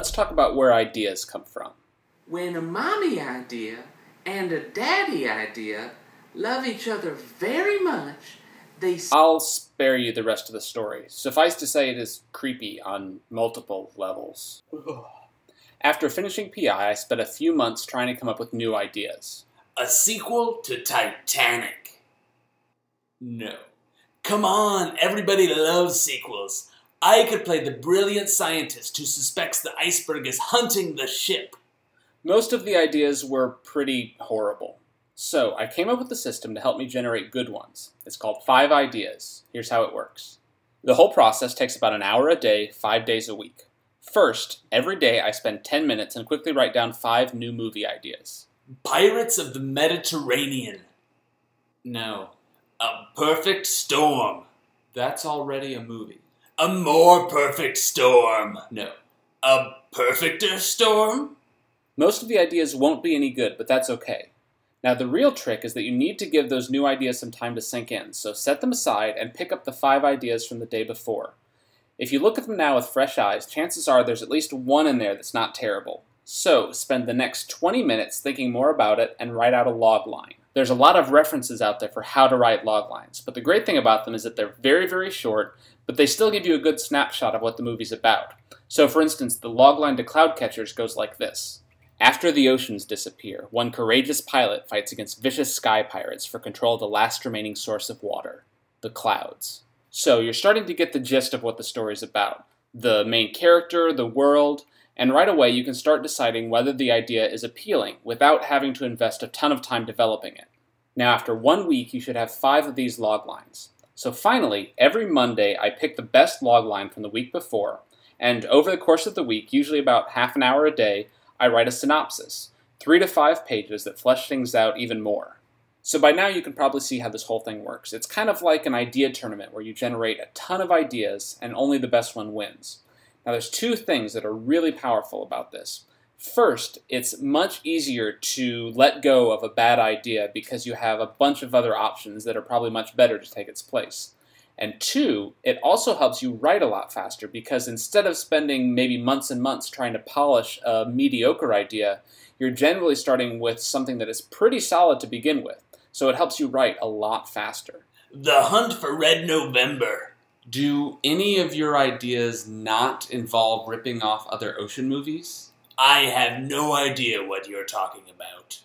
let's talk about where ideas come from. When a mommy idea and a daddy idea love each other very much, I'll spare you the rest of the story. Suffice to say, it is creepy on multiple levels. After finishing PI, I spent a few months trying to come up with new ideas. A sequel to Titanic. No. Come on, everybody loves sequels. I could play the brilliant scientist who suspects the iceberg is hunting the ship. Most of the ideas were pretty horrible. So I came up with a system to help me generate good ones. It's called 5 Ideas. Here's how it works. The whole process takes about an hour a day, 5 days a week. First, every day I spend 10 minutes and quickly write down 5 new movie ideas. Pirates of the Mediterranean. No. A Perfect Storm. That's already a movie. A More Perfect Storm. No. A Perfecter Storm? Most of the ideas won't be any good, but that's okay. Now the real trick is that you need to give those new ideas some time to sink in, so set them aside and pick up the 5 ideas from the day before. If you look at them now with fresh eyes, chances are there's at least one in there that's not terrible. So spend the next 20 minutes thinking more about it and write out a log line. There's a lot of references out there for how to write log lines, but the great thing about them is that they're very, very short, but they still give you a good snapshot of what the movie's about. So for instance, the log line to Cloudcatchers goes like this. After the oceans disappear, one courageous pilot fights against vicious sky pirates for control of the last remaining source of water, the clouds. So you're starting to get the gist of what the story's about. The main character, the world, and right away you can start deciding whether the idea is appealing without having to invest a ton of time developing it. Now after 1 week you should have 5 of these log lines. So finally, every Monday I pick the best log line from the week before, and over the course of the week, usually about half an hour a day, I write a synopsis, 3 to 5 pages that flesh things out even more. So by now you can probably see how this whole thing works. It's kind of like an idea tournament where you generate a ton of ideas and only the best one wins. Now there's 2 things that are really powerful about this. First, it's much easier to let go of a bad idea because you have a bunch of other options that are probably much better to take its place. And 2, it also helps you write a lot faster because instead of spending maybe months and months trying to polish a mediocre idea, you're generally starting with something that is pretty solid to begin with. So it helps you write a lot faster. The Hunt for Red November. Do any of your ideas not involve ripping off other ocean movies? I have no idea what you're talking about.